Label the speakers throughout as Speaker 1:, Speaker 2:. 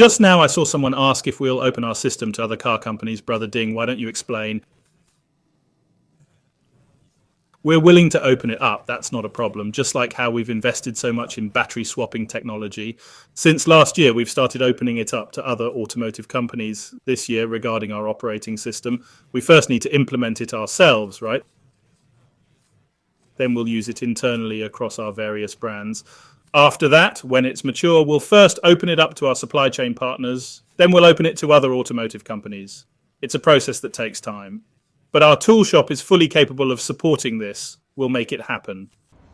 Speaker 1: Just now I saw someone ask if we'll open our system to other car companies. Brother Ding, why don't you explain? We're willing to open it up. That's not a problem. Just like how we've invested so much in battery swapping technology. Since last year, we've started opening it up to other automotive companies this year regarding our operating system. We first need to implement it ourselves, right? Then we'll use it internally across our various brands. After that, when it's mature, we'll first open it up to our supply chain partners. Then we'll open it to other automotive companies. It's a process that takes time. But our tool shop is fully capable of supporting this. We'll make it happen.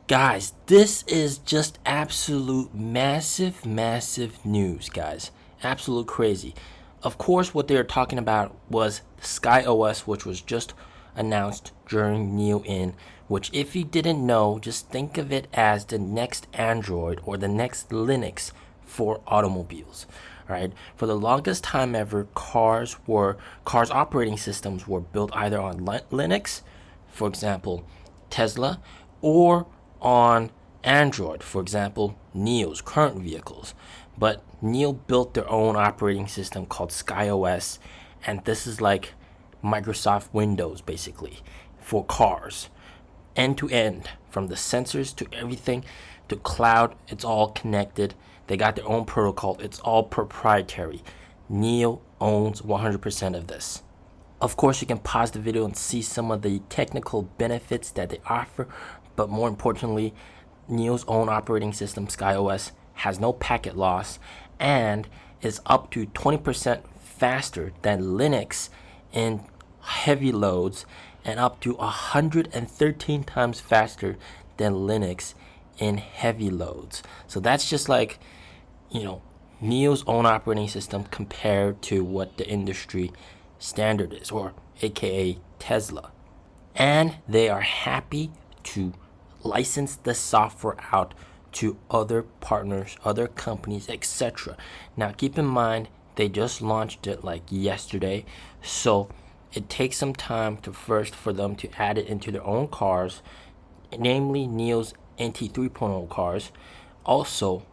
Speaker 2: Guys, this is just absolute massive news, guys. Absolute crazy. Of course, what they were talking about was SkyOS, which was just announced during NIO In, which, if you didn't know, just think of it as the next Android or the next Linux for automobiles. Right? For the longest time ever, cars operating systems were built either on Linux, for example, Tesla, or on Android, for example, NIO's current vehicles. But NIO built their own operating system called SkyOS, and this is like Microsoft Windows, basically, for cars. End to end, from the sensors to everything to cloud, it's all connected. They got their own protocol. It's all proprietary. NIO owns 100% of this. Of course, you can pause the video and see some of the technical benefits that they offer, but more importantly, NIO's own operating system, SkyOS, has no packet loss and is up to 20% faster than Linux in heavy loads and up to 113 times faster than Linux in heavy loads. So that's just like, NIO's own operating system compared to what the industry standard is, or aka Tesla. And they are happy to license the software out to other partners, other companies, etc. Now keep in mind, they just launched it like yesterday, so it takes some time for them to add it into their own cars, namely NIO's NT 3.0 cars. Also,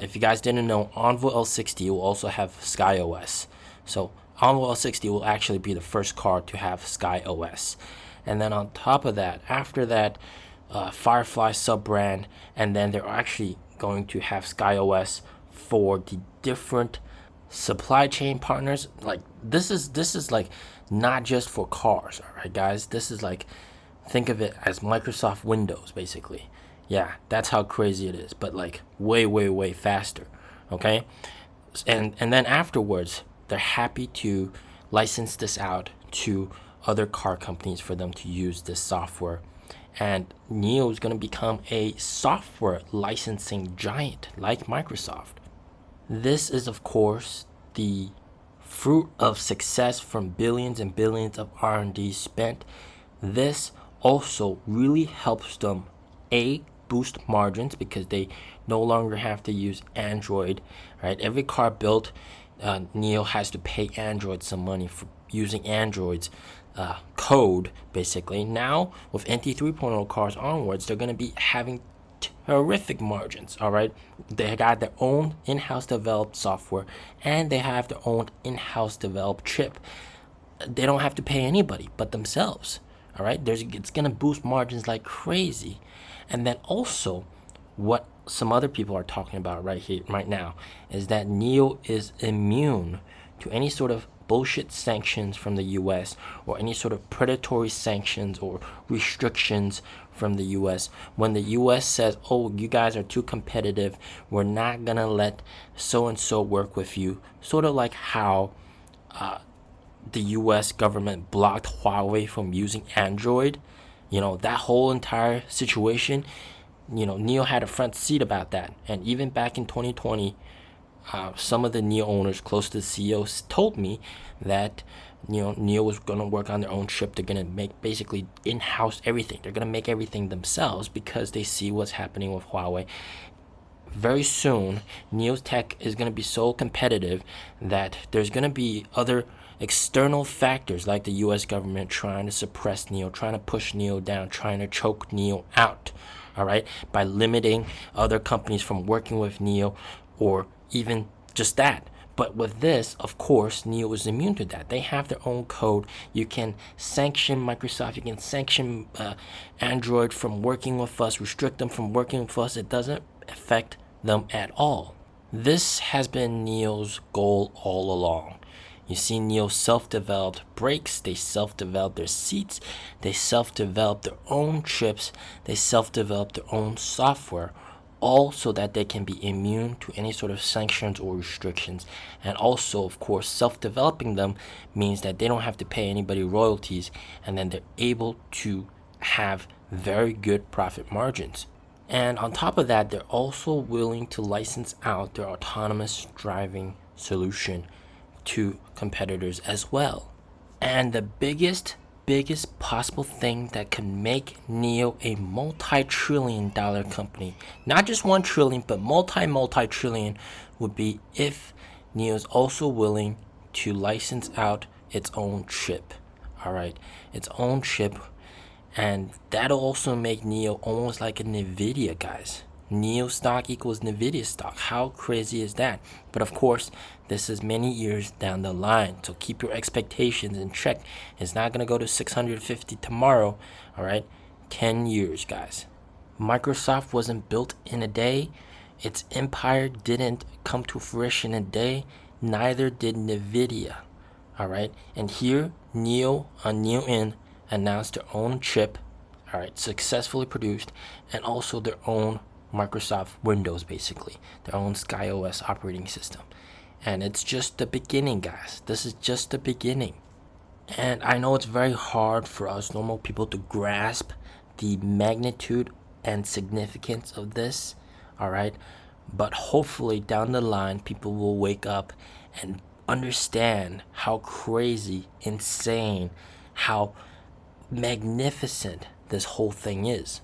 Speaker 2: if you guys didn't know, Envoy L60 will also have SkyOS. So Envoy L60 will actually be the first car to have SkyOS. And then on top of that, after that, Firefly sub-brand, and then they're actually going to have SkyOS for the different supply chain partners. Like this is like not just for cars, all right, guys. This is like, think of it as Microsoft Windows, basically. Yeah, that's how crazy it is, but like way faster. Okay, and then afterwards, they're happy to license this out to other car companies for them to use this software. And NIO is going to become a software licensing giant like Microsoft. This is, of course, the fruit of success from billions and billions of R&D spent. This also really helps them boost margins because they no longer have to use Android, right? Every car built, NIO has to pay Android some money for using Android's code, basically. Now with NT 3.0 cars onwards, they're going to be having terrific margins. All right, they got their own in-house developed software and they have their own in-house developed chip. They don't have to pay anybody but themselves. All right, it's going to boost margins like crazy. And then also, what some other people are talking about right now is that NIO is immune to any sort of bullshit sanctions from the US or any sort of predatory sanctions or restrictions from the US. When the US says, oh, you guys are too competitive, we're not gonna let so and so work with you, sort of like how the US government blocked Huawei from using Android. That whole entire situation, NIO had a front seat about that. And even back in 2020, some of the NIO owners close to the CEOs told me that NIO was going to work on their own chip. They're going to make basically in-house everything. They're going to make everything themselves because they see what's happening with Huawei. Very soon, NIO's tech is going to be so competitive that there's going to be other external factors like the US government trying to suppress NIO, trying to push NIO down, trying to choke NIO out, all right, by limiting other companies from working with NIO, or even just that, But with this, of course, NIO is immune to that. They have their own code. You can sanction Microsoft. You can sanction Android from working with us, restrict them from working with us. It doesn't affect them at all. This has been NIO's goal all along. You see NIO self-developed brakes, they self-developed their seats, they self-developed their own chips, they self-developed their own software, all so that they can be immune to any sort of sanctions or restrictions. And also, of course, self-developing them means that they don't have to pay anybody royalties, and then they're able to have very good profit margins. And on top of that, they're also willing to license out their autonomous driving solution to competitors as well. And the biggest possible thing that can make NIO a multi-trillion-dollar company, not just 1 trillion, but multi-trillion, would be if NIO is also willing to license out its own chip. All right, its own chip. And that'll also make NIO almost like a NVIDIA, guys. NIO stock equals NVIDIA stock. How crazy is that? But of course, this is many years down the line. So keep your expectations in check. It's not going to go to 650 tomorrow. All right. 10 years, guys. Microsoft wasn't built in a day. Its empire didn't come to fruition in a day. Neither did NVIDIA. All right. And here, NIO on NIO announced their own chip. All right. Successfully produced. And also their own Microsoft Windows, basically their own SkyOS operating system. And it's just the beginning, guys. This is just the beginning. And I know it's very hard for us normal people to grasp the magnitude and significance of this. All right, but hopefully down the line people will wake up and understand how crazy, insane, how magnificent this whole thing is.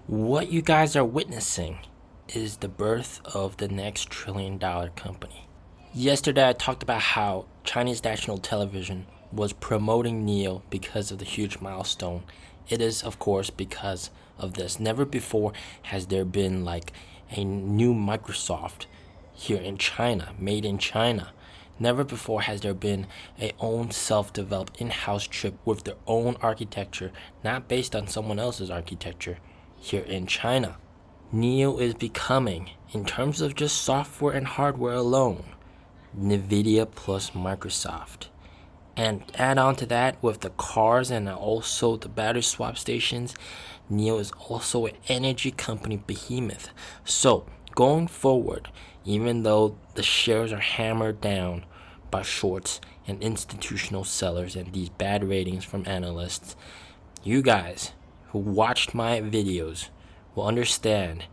Speaker 2: What you guys are witnessing is the birth of the next trillion-dollar company. Yesterday I talked about how Chinese national television was promoting NIO because of the huge milestone. It is, of course, because of this. Never before has there been like a new Microsoft here in China, made in China. Never before has there been a own self-developed in-house chip with their own architecture, not based on someone else's architecture, here in China. NIO is becoming, in terms of just software and hardware alone, NVIDIA plus Microsoft. And add on to that with the cars and also the battery swap stations, NIO is also an energy company behemoth. So going forward, even though the shares are hammered down by shorts and institutional sellers and these bad ratings from analysts, you guys who watched my videos will understand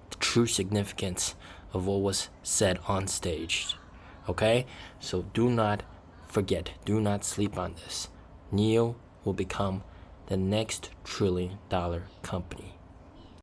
Speaker 2: the true significance of what was said on stage. Okay? So do not forget, do not sleep on this. NIO will become the next trillion-dollar company.